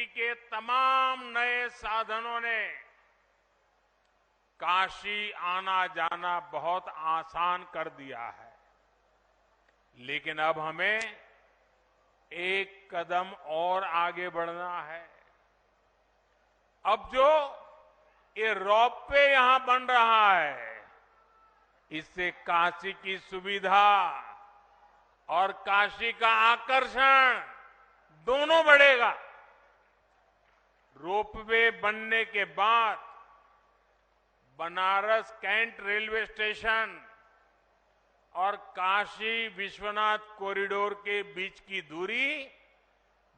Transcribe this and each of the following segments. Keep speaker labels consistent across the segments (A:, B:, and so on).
A: के तमाम नए साधनों ने काशी आना जाना बहुत आसान कर दिया है, लेकिन अब हमें एक कदम और आगे बढ़ना है। अब जो ये रोपवे यहां बन रहा है, इससे काशी की सुविधा और काशी का आकर्षण दोनों बढ़ेगा। रोपवे बनने के बाद बनारस कैंट रेलवे स्टेशन और काशी विश्वनाथ कॉरिडोर के बीच की दूरी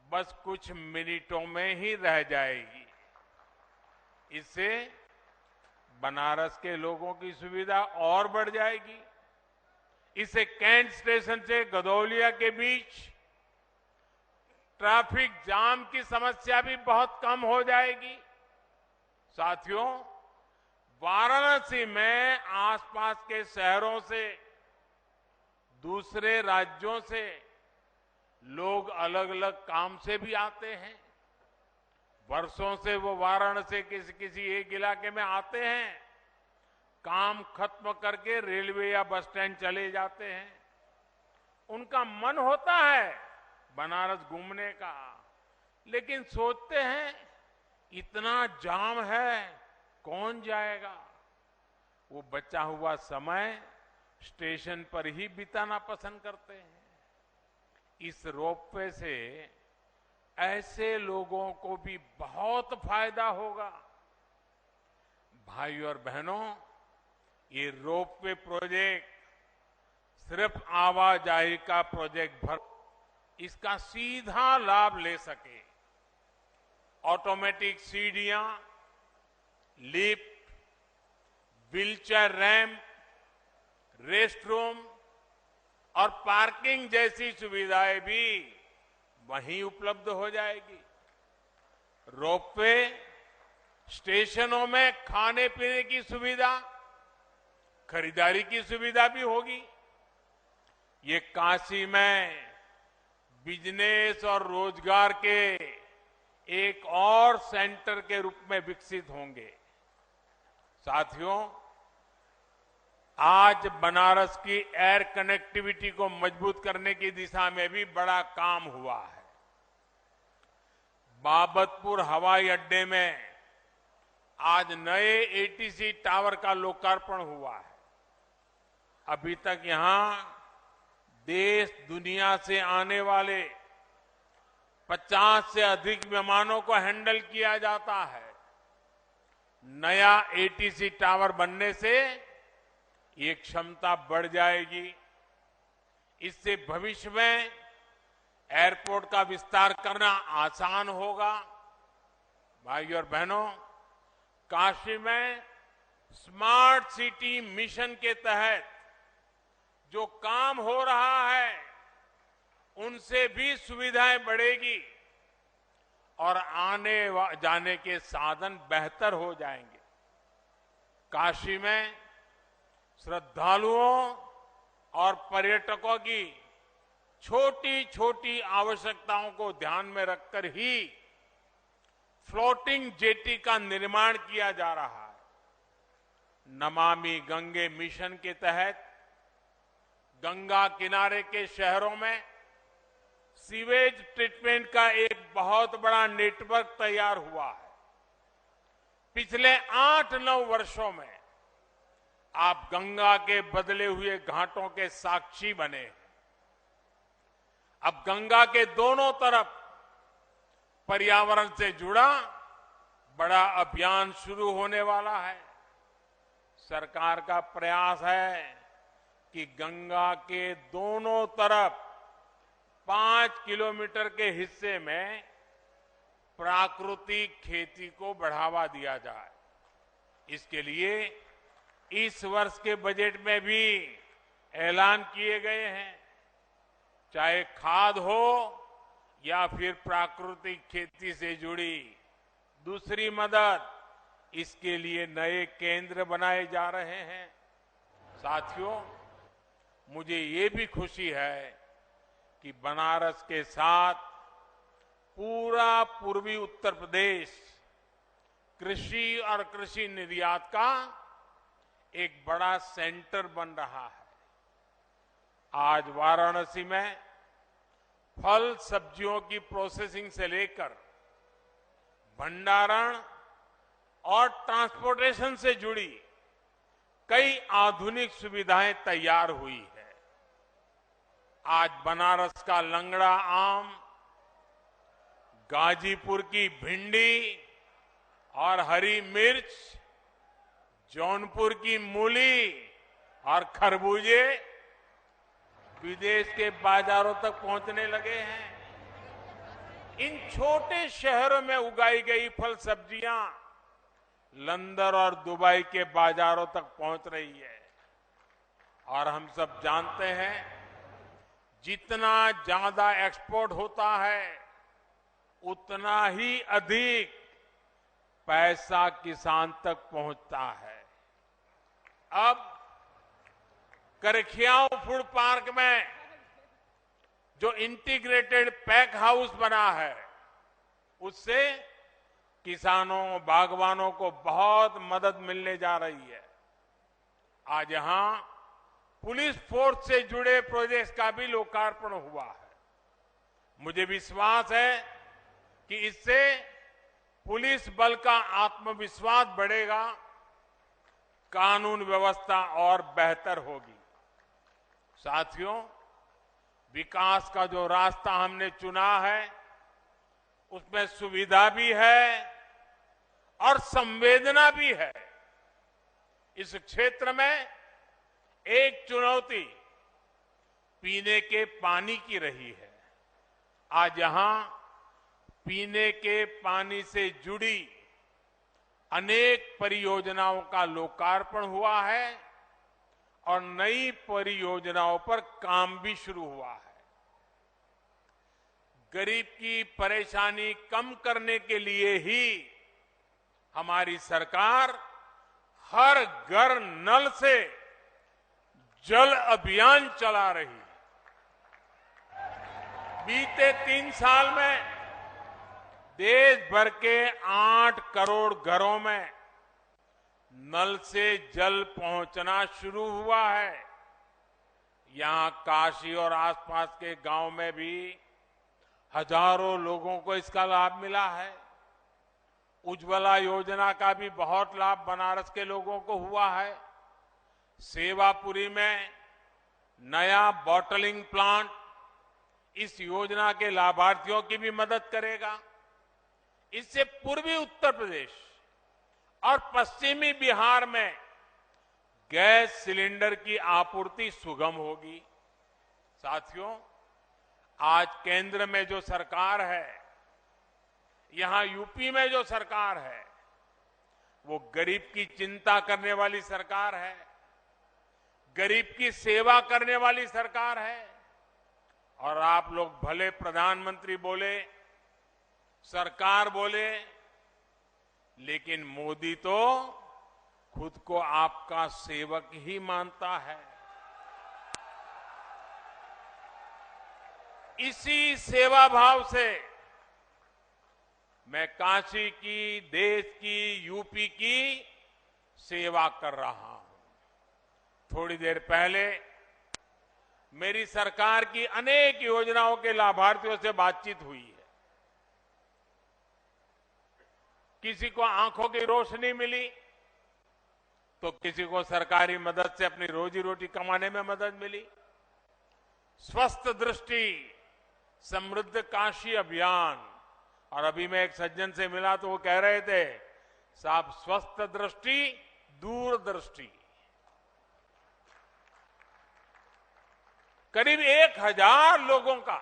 A: बस कुछ मिनटों में ही रह जाएगी। इससे बनारस के लोगों की सुविधा और बढ़ जाएगी। इससे कैंट स्टेशन से गदौलिया के बीच ट्रैफिक जाम की समस्या भी बहुत कम हो जाएगी। साथियों, वाराणसी में आसपास के शहरों से, दूसरे राज्यों से लोग अलग अलग काम से भी आते हैं। वर्षों से वो वाराणसी किसी एक इलाके में आते हैं, काम खत्म करके रेलवे या बस स्टैंड चले जाते हैं। उनका मन होता है बनारस घूमने का, लेकिन सोचते हैं इतना जाम है, कौन जाएगा। वो बचा हुआ समय स्टेशन पर ही बिताना पसंद करते हैं। इस रोपवे से ऐसे लोगों को भी बहुत फायदा होगा। भाइयों और बहनों, ये रोपवे प्रोजेक्ट सिर्फ आवाजाही का प्रोजेक्ट भर, इसका सीधा लाभ ले सके। ऑटोमेटिक सीढ़ियां, lift, wheelchair ramp, rest room और पार्किंग जैसी सुविधाएं भी वहीं उपलब्ध हो जाएगी। रोपवे स्टेशनों में खाने पीने की सुविधा, खरीदारी की सुविधा भी होगी। ये काशी में बिजनेस और रोजगार के एक और सेंटर के रूप में विकसित होंगे। साथियों, आज बनारस की एयर कनेक्टिविटी को मजबूत करने की दिशा में भी बड़ा काम हुआ है। बाबतपुर हवाई अड्डे में आज नए एटीसी टावर का लोकार्पण हुआ है। अभी तक यहां देश दुनिया से आने वाले 50 से अधिक विमानों को हैंडल किया जाता है। नया एटीसी टावर बनने से ये क्षमता बढ़ जाएगी। इससे भविष्य में एयरपोर्ट का विस्तार करना आसान होगा। भाइयों और बहनों, काशी में स्मार्ट सिटी मिशन के तहत जो काम हो रहा है, उनसे भी सुविधाएं बढ़ेगी और आने जाने के साधन बेहतर हो जाएंगे। काशी में श्रद्धालुओं और पर्यटकों की छोटी छोटी आवश्यकताओं को ध्यान में रखकर ही फ्लोटिंग जेटी का निर्माण किया जा रहा है। नमामि गंगे मिशन के तहत गंगा किनारे के शहरों में सीवेज ट्रीटमेंट का एक बहुत बड़ा नेटवर्क तैयार हुआ है। पिछले 8-9 वर्षों में आप गंगा के बदले हुए घाटों के साक्षी बने। अब गंगा के दोनों तरफ पर्यावरण से जुड़ा बड़ा अभियान शुरू होने वाला है। सरकार का प्रयास है कि गंगा के दोनों तरफ 5 किलोमीटर के हिस्से में प्राकृतिक खेती को बढ़ावा दिया जाए। इसके लिए इस वर्ष के बजट में भी ऐलान किए गए हैं। चाहे खाद हो या फिर प्राकृतिक खेती से जुड़ी दूसरी मदद, इसके लिए नए केंद्र बनाए जा रहे हैं। साथियों, मुझे ये भी खुशी है कि बनारस के साथ पूरा पूर्वी उत्तर प्रदेश कृषि और कृषि निर्यात का एक बड़ा सेंटर बन रहा है। आज वाराणसी में फल सब्जियों की प्रोसेसिंग से लेकर भंडारण और ट्रांसपोर्टेशन से जुड़ी कई आधुनिक सुविधाएं तैयार हुई है। आज बनारस का लंगड़ा आम, गाजीपुर की भिंडी और हरी मिर्च, जौनपुर की मूली और खरबूजे विदेश के बाजारों तक पहुंचने लगे हैं। इन छोटे शहरों में उगाई गई फल सब्जियां लंदन और दुबई के बाजारों तक पहुंच रही है। और हम सब जानते हैं, जितना ज्यादा एक्सपोर्ट होता है उतना ही अधिक पैसा किसान तक पहुंचता है। अब करखियाओं फूड पार्क में जो इंटीग्रेटेड पैक हाउस बना है, उससे किसानों, बागवानों को बहुत मदद मिलने जा रही है। आज यहां पुलिस फोर्स से जुड़े प्रोजेक्ट्स का भी लोकार्पण हुआ है। मुझे विश्वास है कि इससे पुलिस बल का आत्मविश्वास बढ़ेगा, कानून व्यवस्था और बेहतर होगी। साथियों, विकास का जो रास्ता हमने चुना है उसमें सुविधा भी है और संवेदना भी है। इस क्षेत्र में एक चुनौती पीने के पानी की रही है। आज यहां पीने के पानी से जुड़ी अनेक परियोजनाओं का लोकार्पण हुआ है और नई परियोजनाओं पर काम भी शुरू हुआ है। गरीब की परेशानी कम करने के लिए ही हमारी सरकार हर घर नल से जल अभियान चला रही है। बीते 3 साल में देश भर के 8 करोड़ घरों में नल से जल पहुंचना शुरू हुआ है। यहां काशी और आसपास के गांव में भी हजारों लोगों को इसका लाभ मिला है। उज्ज्वला योजना का भी बहुत लाभ बनारस के लोगों को हुआ है। सेवापुरी में नया बॉटलिंग प्लांट इस योजना के लाभार्थियों की भी मदद करेगा। इससे पूर्वी उत्तर प्रदेश और पश्चिमी बिहार में गैस सिलेंडर की आपूर्ति सुगम होगी। साथियों, आज केंद्र में जो सरकार है, यहां यूपी में जो सरकार है, वो गरीब की चिंता करने वाली सरकार है, गरीब की सेवा करने वाली सरकार है। और आप लोग भले प्रधानमंत्री बोले, सरकार बोले, लेकिन मोदी तो खुद को आपका सेवक ही मानता है। इसी सेवा भाव से मैं काशी की, देश की, यूपी की सेवा कर रहा हूं। थोड़ी देर पहले मेरी सरकार की अनेक योजनाओं के लाभार्थियों से बातचीत हुई है। किसी को आंखों की रोशनी मिली तो किसी को सरकारी मदद से अपनी रोजी रोटी कमाने में मदद मिली। स्वस्थ दृष्टि समृद्ध काशी अभियान, और अभी मैं एक सज्जन से मिला तो वो कह रहे थे, साहब स्वस्थ दृष्टि दूरदृष्टि। करीब 1000 लोगों का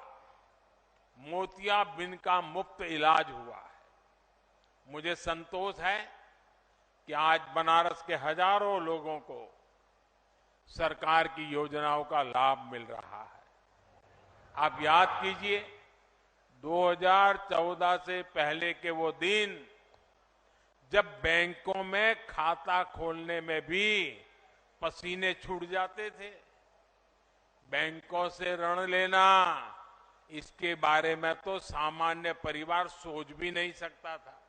A: मोतियाबिंद का मुफ्त इलाज हुआ है। मुझे संतोष है कि आज बनारस के हजारों लोगों को सरकार की योजनाओं का लाभ मिल रहा है। आप याद कीजिए, 2014 से पहले के वो दिन जब बैंकों में खाता खोलने में भी पसीने छूट जाते थे। बैंकों से ऋण लेना इसके बारे में तो सामान्य परिवार सोच भी नहीं सकता था।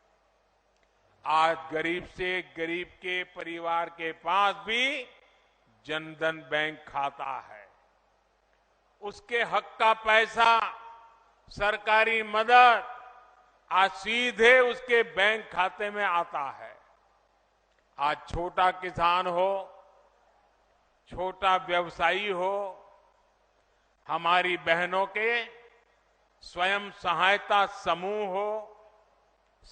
A: आज गरीब से गरीब के परिवार के पास भी जनधन बैंक खाता है। उसके हक का पैसा, सरकारी मदद आज सीधे उसके बैंक खाते में आता है। आज छोटा किसान हो, छोटा व्यवसायी हो, हमारी बहनों के स्वयं सहायता समूह हो,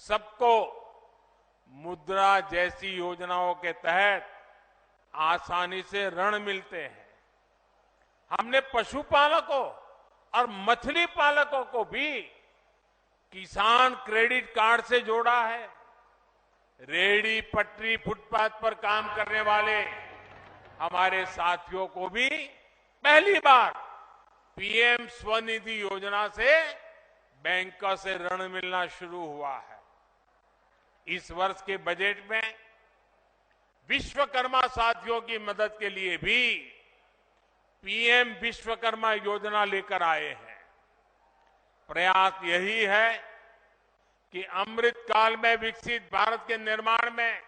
A: सबको मुद्रा जैसी योजनाओं के तहत आसानी से ऋण मिलते हैं। हमने पशुपालकों और मछली पालकों को भी किसान क्रेडिट कार्ड से जोड़ा है। रेहड़ी पटरी फुटपाथ पर काम करने वाले हमारे साथियों को भी पहली बार पीएम स्वनिधि योजना से बैंकों से ऋण मिलना शुरू हुआ है। इस वर्ष के बजट में विश्वकर्मा साथियों की मदद के लिए भी पीएम विश्वकर्मा योजना लेकर आए हैं। प्रयास यही है कि अमृत काल में विकसित भारत के निर्माण में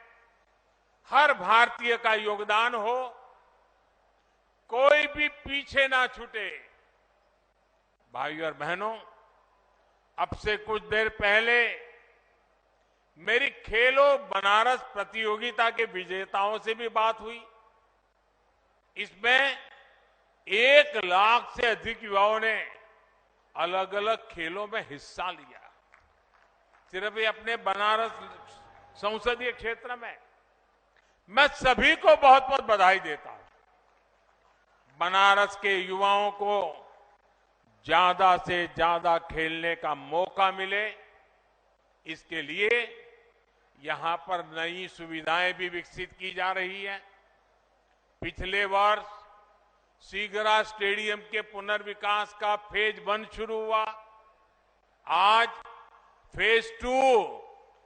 A: हर भारतीय का योगदान हो, कोई भी पीछे ना छूटे। भाइयों और बहनों, अब से कुछ देर पहले मेरी खेलो बनारस प्रतियोगिता के विजेताओं से भी बात हुई। इसमें 1 लाख से अधिक युवाओं ने अलग अलग खेलों में हिस्सा लिया। सिर्फ ये अपने बनारस संसदीय क्षेत्र में। मैं सभी को बहुत बहुत बधाई देता हूं। बनारस के युवाओं को ज्यादा से ज्यादा खेलने का मौका मिले, इसके लिए यहां पर नई सुविधाएं भी विकसित की जा रही है। पिछले वर्ष सीगरा स्टेडियम के पुनर्विकास का फेज 1 शुरू हुआ। आज फेज 2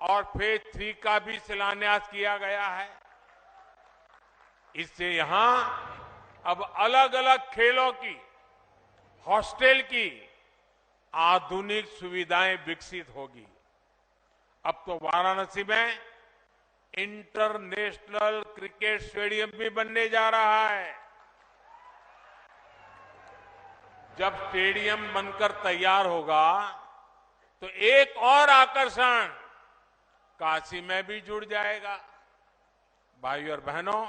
A: और फेज 3 का भी शिलान्यास किया गया है। इससे यहां अब अलग अलग खेलों की, हॉस्टल की आधुनिक सुविधाएं विकसित होगी। अब तो वाराणसी में इंटरनेशनल क्रिकेट स्टेडियम भी बनने जा रहा है। जब स्टेडियम बनकर तैयार होगा तो एक और आकर्षण काशी में भी जुड़ जाएगा। भाइयों और बहनों,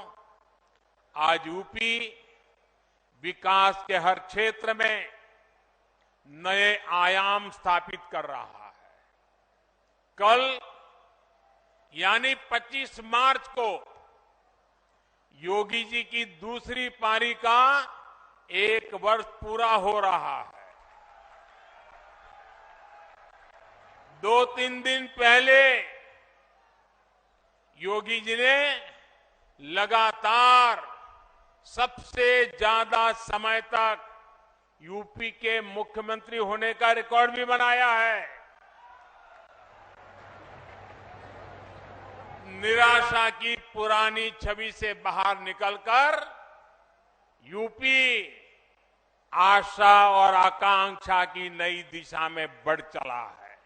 A: आज यूपी विकास के हर क्षेत्र में नए आयाम स्थापित कर रहा है। कल यानी 25 मार्च को योगी जी की दूसरी पारी का 1 वर्ष पूरा हो रहा है। 2-3 दिन पहले योगी जी ने लगातार सबसे ज्यादा समय तक यूपी के मुख्यमंत्री होने का रिकॉर्ड भी बनाया है। निराशा की पुरानी छवि से बाहर निकलकर यूपी आशा और आकांक्षा की नई दिशा में बढ़ चला है।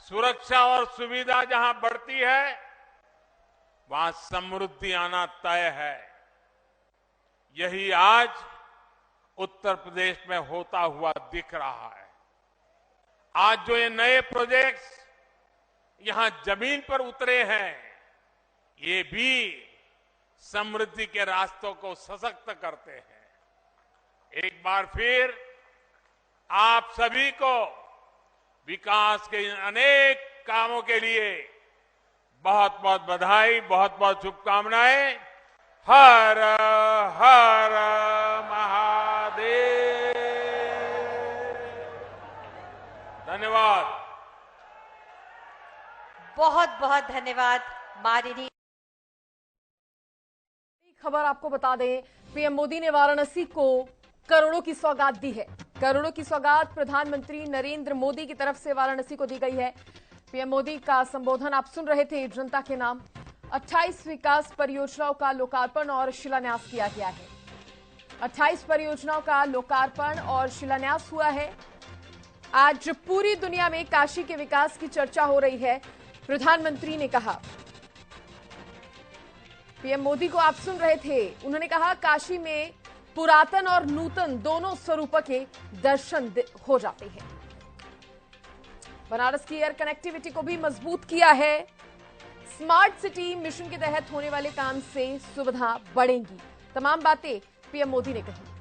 A: सुरक्षा और सुविधा जहां बढ़ती है, वहां समृद्धि आना तय है। यही आज उत्तर प्रदेश में होता हुआ दिख रहा है। आज जो ये नए प्रोजेक्ट्स यहां जमीन पर उतरे हैं, ये भी समृद्धि के रास्तों को सशक्त करते हैं। एक बार फिर आप सभी को विकास के इन अनेक कामों के लिए बहुत बहुत बधाई, बहुत बहुत शुभकामनाएं। हर हर महादेव। धन्यवाद।
B: बहुत बहुत धन्यवाद माननीय।
C: खबर आपको बता दें, पीएम मोदी ने वाराणसी को करोड़ों की सौगात दी है। करोड़ों की सौगात प्रधानमंत्री नरेंद्र मोदी की तरफ से वाराणसी को दी गई है। पीएम मोदी का संबोधन आप सुन रहे थे। जनता के नाम 28 विकास परियोजनाओं का लोकार्पण और शिलान्यास किया गया है। 28 परियोजनाओं का लोकार्पण और शिलान्यास हुआ है। आज पूरी दुनिया में काशी के विकास की चर्चा हो रही है। प्रधानमंत्री ने कहा, पीएम मोदी को आप सुन रहे थे, उन्होंने कहा काशी में पुरातन और नूतन दोनों स्वरूपों के दर्शन हो जाते हैं। बनारस की एयर कनेक्टिविटी को भी मजबूत किया है। स्मार्ट सिटी मिशन के तहत होने वाले काम से सुविधा बढ़ेंगी। तमाम बातें पीएम मोदी ने कही।